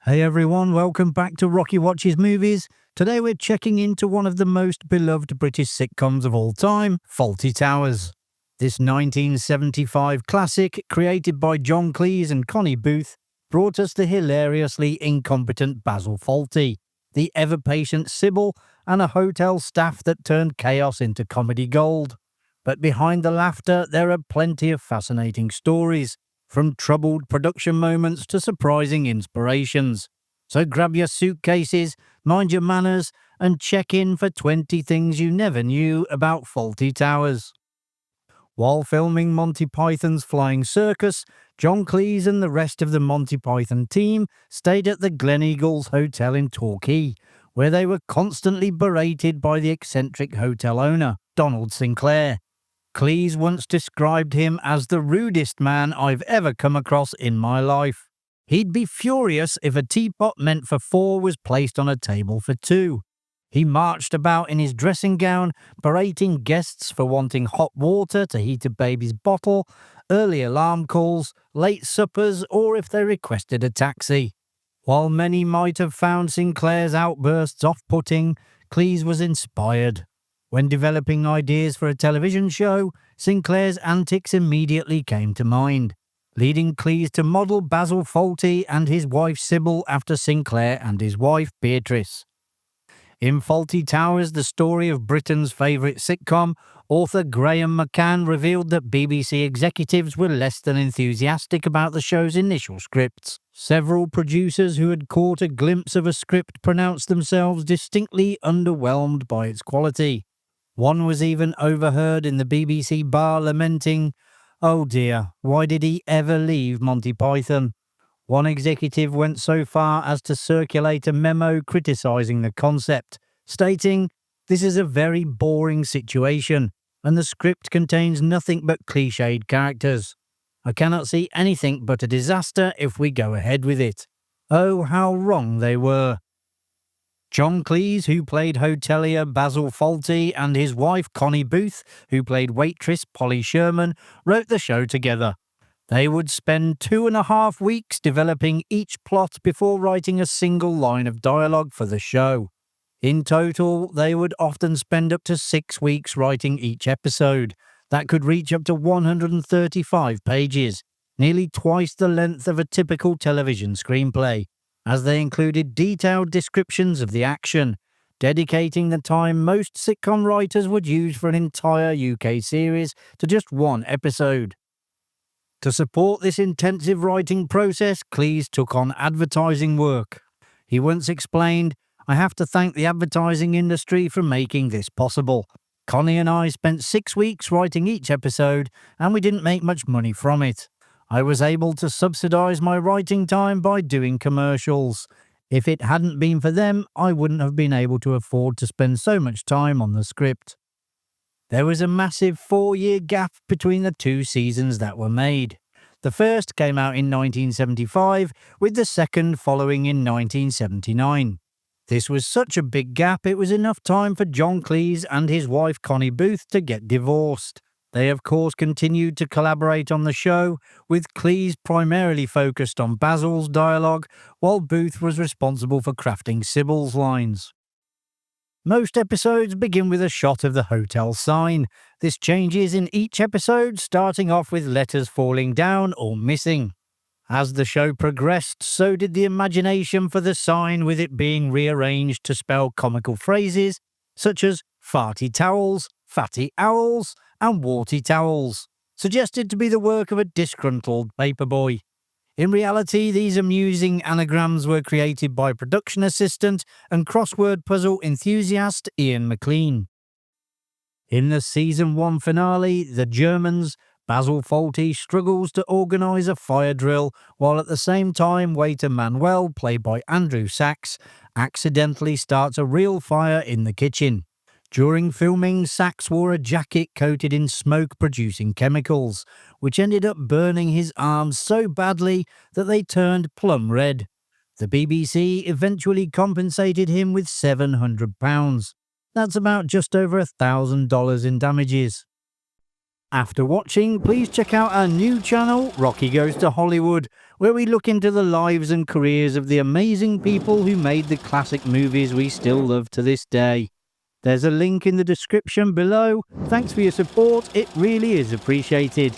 Hey everyone, welcome back to Rocky Watches Movies. Today we're checking into one of the most beloved British sitcoms of all time, Fawlty Towers. This 1975 classic, created by John Cleese and Connie Booth, brought us the hilariously incompetent Basil Fawlty, the ever-patient Sybil, and a hotel staff that turned chaos into comedy gold. But behind the laughter, there are plenty of fascinating stories, from troubled production moments to surprising inspirations. So grab your suitcases, mind your manners, and check in for 20 things you never knew about Fawlty Towers. While filming Monty Python's Flying Circus, John Cleese and the rest of the Monty Python team stayed at the Gleneagles Hotel in Torquay, where they were constantly berated by the eccentric hotel owner, Donald Sinclair. Cleese once described him as the rudest man I've ever come across in my life. He'd be furious if a teapot meant for 4 was placed on a table for 2. He marched about in his dressing gown, berating guests for wanting hot water to heat a baby's bottle, early alarm calls, late suppers, or if they requested a taxi. While many might have found Sinclair's outbursts off-putting, Cleese was inspired. When developing ideas for a television show, Sinclair's antics immediately came to mind, leading Cleese to model Basil Fawlty and his wife Sybil after Sinclair and his wife Beatrice. In Fawlty Towers, the story of Britain's favourite sitcom, author Graham McCann revealed that BBC executives were less than enthusiastic about the show's initial scripts. Several producers who had caught a glimpse of a script pronounced themselves distinctly underwhelmed by its quality. One was even overheard in the BBC bar lamenting, "Oh dear, why did he ever leave Monty Python?" One executive went so far as to circulate a memo criticising the concept, stating, "This is a very boring situation, and the script contains nothing but cliched characters. I cannot see anything but a disaster if we go ahead with it." Oh, how wrong they were. John Cleese, who played hotelier Basil Fawlty, and his wife Connie Booth, who played waitress Polly Sherman, wrote the show together. They would spend 2.5 weeks developing each plot before writing a single line of dialogue for the show. In total, they would often spend up to 6 weeks writing each episode. That could reach up to 135 pages, nearly twice the length of a typical television screenplay, as they included detailed descriptions of the action, dedicating the time most sitcom writers would use for an entire UK series to just one episode. To support this intensive writing process, Cleese took on advertising work. He once explained, "I have to thank the advertising industry for making this possible. Connie and I spent 6 weeks writing each episode, and we didn't make much money from it. I was able to subsidise my writing time by doing commercials. If it hadn't been for them, I wouldn't have been able to afford to spend so much time on the script." There was a massive 4-year gap between the 2 seasons that were made. The first came out in 1975, with the second following in 1979. This was such a big gap, it was enough time for John Cleese and his wife Connie Booth to get divorced. They of course continued to collaborate on the show, with Cleese primarily focused on Basil's dialogue, while Booth was responsible for crafting Sybil's lines. Most episodes begin with a shot of the hotel sign. This changes in each episode, starting off with letters falling down or missing. As the show progressed, so did the imagination for the sign, with it being rearranged to spell comical phrases such as farty towels, fatty owls, and warty towels, suggested to be the work of a disgruntled paperboy. In reality, these amusing anagrams were created by production assistant and crossword puzzle enthusiast Ian McLean. In the Season 1 finale, The Germans, Basil Fawlty struggles to organise a fire drill, while at the same time waiter Manuel, played by Andrew Sachs, accidentally starts a real fire in the kitchen. During filming, Sachs wore a jacket coated in smoke-producing chemicals, which ended up burning his arms so badly that they turned plum red. The BBC eventually compensated him with £700. That's about just over $1,000 in damages. After watching, please check out our new channel, Rocky Goes to Hollywood, where we look into the lives and careers of the amazing people who made the classic movies we still love to this day. There's a link in the description below. Thanks for your support, it really is appreciated.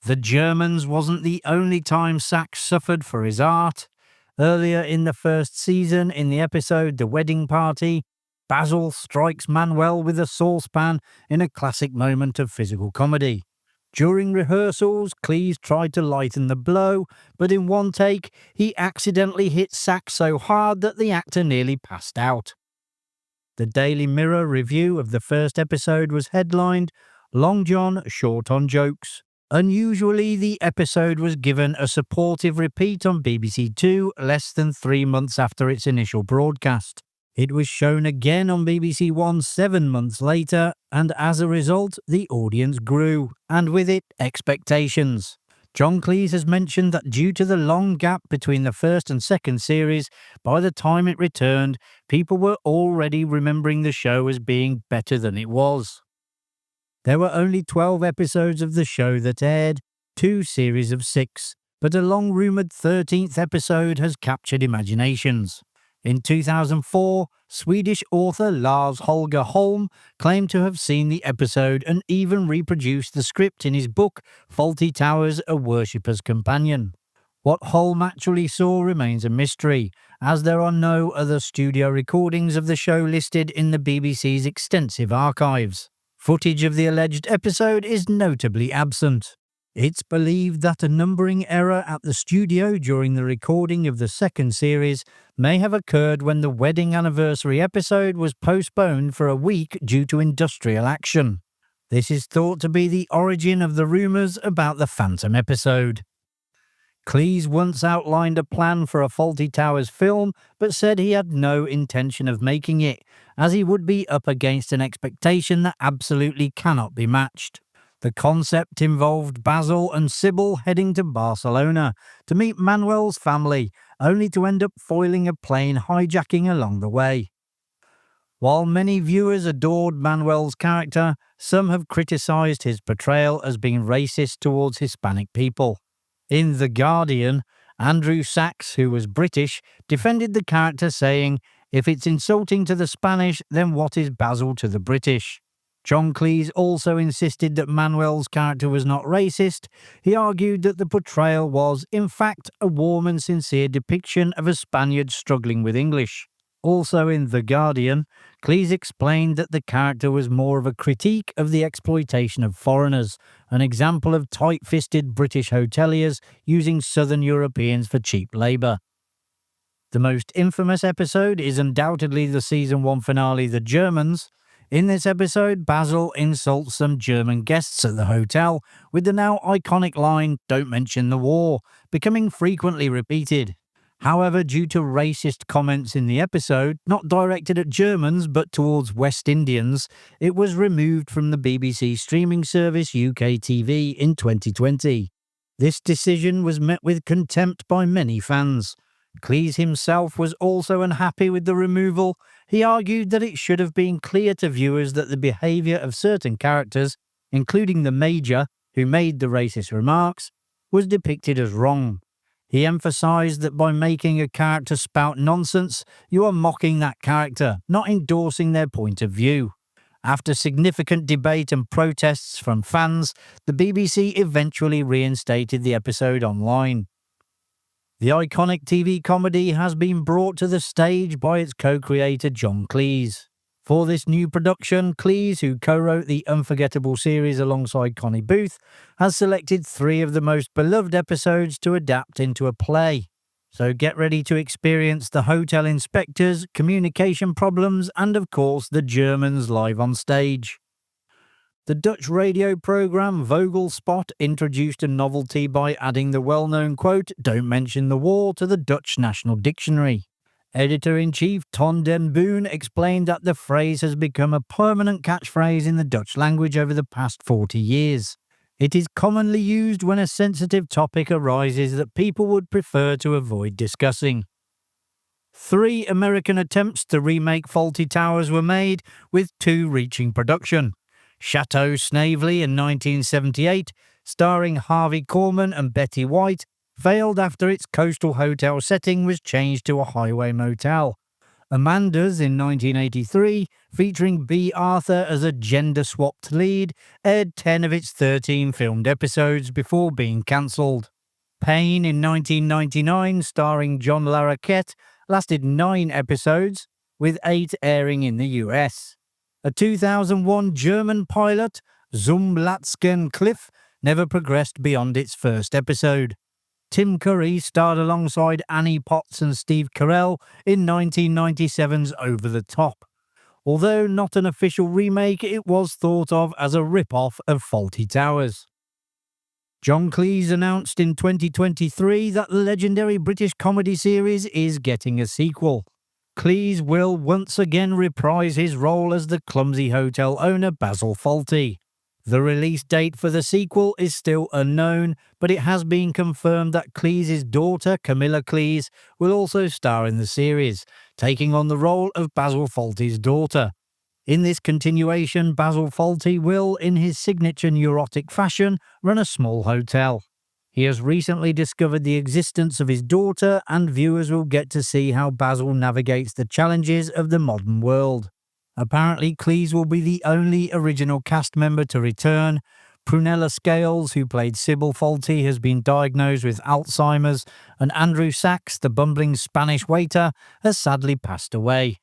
The Germans wasn't the only time Sachs suffered for his art. Earlier in the first season, in the episode The Wedding Party, Basil strikes Manuel with a saucepan in a classic moment of physical comedy. During rehearsals, Cleese tried to lighten the blow, but in one take, he accidentally hit Sachs so hard that the actor nearly passed out. The Daily Mirror review of the first episode was headlined, "Long John Short on Jokes." Unusually, the episode was given a supportive repeat on BBC Two less than 3 months after its initial broadcast. It was shown again on BBC One 7 months later, and as a result, the audience grew, and with it, expectations. John Cleese has mentioned that due to the long gap between the first and second series, by the time it returned, people were already remembering the show as being better than it was. There were only 12 episodes of the show that aired, 2 series of 6, but a long-rumoured 13th episode has captured imaginations. In 2004, Swedish author Lars Holger Holm claimed to have seen the episode and even reproduced the script in his book Fawlty Towers, A Worshipper's Companion. What Holm actually saw remains a mystery, as there are no other studio recordings of the show listed in the BBC's extensive archives. Footage of the alleged episode is notably absent. It's believed that a numbering error at the studio during the recording of the second series may have occurred when the wedding anniversary episode was postponed for a week due to industrial action. This is thought to be the origin of the rumours about the Phantom episode. Cleese once outlined a plan for a Fawlty Towers film, but said he had no intention of making it, as he would be up against an expectation that absolutely cannot be matched. The concept involved Basil and Sybil heading to Barcelona to meet Manuel's family, only to end up foiling a plane hijacking along the way. While many viewers adored Manuel's character, some have criticised his portrayal as being racist towards Hispanic people. In The Guardian, Andrew Sachs, who was British, defended the character, saying, "If it's insulting to the Spanish, then what is Basil to the British?" John Cleese also insisted that Manuel's character was not racist. He argued that the portrayal was, in fact, a warm and sincere depiction of a Spaniard struggling with English. Also in The Guardian, Cleese explained that the character was more of a critique of the exploitation of foreigners, an example of tight-fisted British hoteliers using Southern Europeans for cheap labour. The most infamous episode is undoubtedly the Season 1 finale, The Germans. In this episode, Basil insults some German guests at the hotel, with the now iconic line, "Don't mention the war," becoming frequently repeated. However, due to racist comments in the episode, not directed at Germans but towards West Indians, it was removed from the BBC streaming service UK TV in 2020. This decision was met with contempt by many fans. Cleese himself was also unhappy with the removal. He argued that it should have been clear to viewers that the behaviour of certain characters, including the Major, who made the racist remarks, was depicted as wrong. He emphasised that by making a character spout nonsense, you are mocking that character, not endorsing their point of view. After significant debate and protests from fans, the BBC eventually reinstated the episode online. The iconic TV comedy has been brought to the stage by its co-creator John Cleese. For this new production, Cleese, who co-wrote the unforgettable series alongside Connie Booth, has selected 3 of the most beloved episodes to adapt into a play. So get ready to experience the hotel inspectors, communication problems, and of course the Germans live on stage. The Dutch radio programme Vogelspot introduced a novelty by adding the well-known quote, "Don't mention the war," to the Dutch National Dictionary. Editor-in-Chief Ton den Boon explained that the phrase has become a permanent catchphrase in the Dutch language over the past 40 years. It is commonly used when a sensitive topic arises that people would prefer to avoid discussing. 3 American attempts to remake Fawlty Towers were made, with 2 reaching production. Chateau Snavely in 1978, starring Harvey Korman and Betty White, failed after its coastal hotel setting was changed to a highway motel. Amanda's in 1983, featuring B. Arthur as a gender-swapped lead, aired 10 of its 13 filmed episodes before being cancelled. Pain in 1999, starring John Larroquette, lasted 9 episodes, with 8 airing in the US. A 2001 German pilot, Zum Latzken Cliff, never progressed beyond its first episode. Tim Curry starred alongside Annie Potts and Steve Carell in 1997's Over the Top. Although not an official remake, it was thought of as a rip-off of Fawlty Towers. John Cleese announced in 2023 that the legendary British comedy series is getting a sequel. Cleese will once again reprise his role as the clumsy hotel owner Basil Fawlty. The release date for the sequel is still unknown, but it has been confirmed that Cleese's daughter, Camilla Cleese, will also star in the series, taking on the role of Basil Fawlty's daughter. In this continuation, Basil Fawlty will, in his signature neurotic fashion, run a small hotel. He has recently discovered the existence of his daughter, and viewers will get to see how Basil navigates the challenges of the modern world. Apparently, Cleese will be the only original cast member to return. Prunella Scales, who played Sybil Fawlty, has been diagnosed with Alzheimer's, and Andrew Sachs, the bumbling Spanish waiter, has sadly passed away.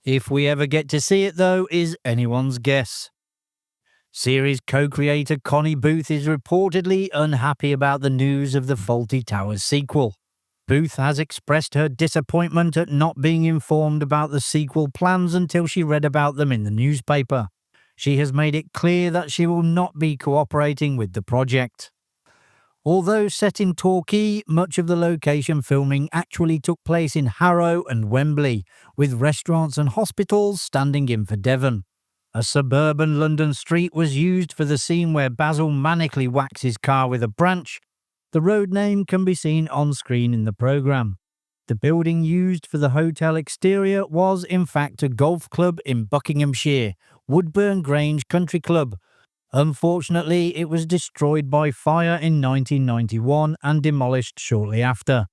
If we ever get to see it, though, is anyone's guess. Series co-creator Connie Booth is reportedly unhappy about the news of the Fawlty Towers sequel. Booth has expressed her disappointment at not being informed about the sequel plans until she read about them in the newspaper. She has made it clear that she will not be cooperating with the project. Although set in Torquay, much of the location filming actually took place in Harrow and Wembley, with restaurants and hospitals standing in for Devon. A suburban London street was used for the scene where Basil manically whacks his car with a branch. The road name can be seen on screen in the programme. The building used for the hotel exterior was in fact a golf club in Buckinghamshire, Woodburn Grange Country Club. Unfortunately, it was destroyed by fire in 1991 and demolished shortly after.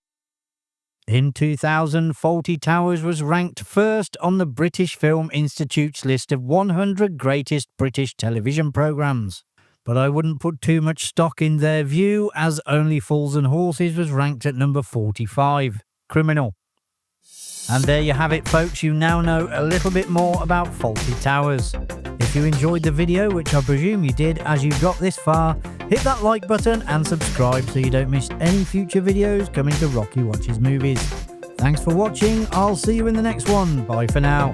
In 2000, Fawlty Towers was ranked first on the British Film Institute's list of 100 greatest British television programmes. But I wouldn't put too much stock in their view, as Only Fools and Horses was ranked at number 45, Criminal. And there you have it, folks. You now know a little bit more about Fawlty Towers. If you enjoyed the video, which I presume you did as you got this far, hit that like button and subscribe so you don't miss any future videos coming to Rocky Watches Movies. Thanks for watching. I'll see you in the next one. Bye for now.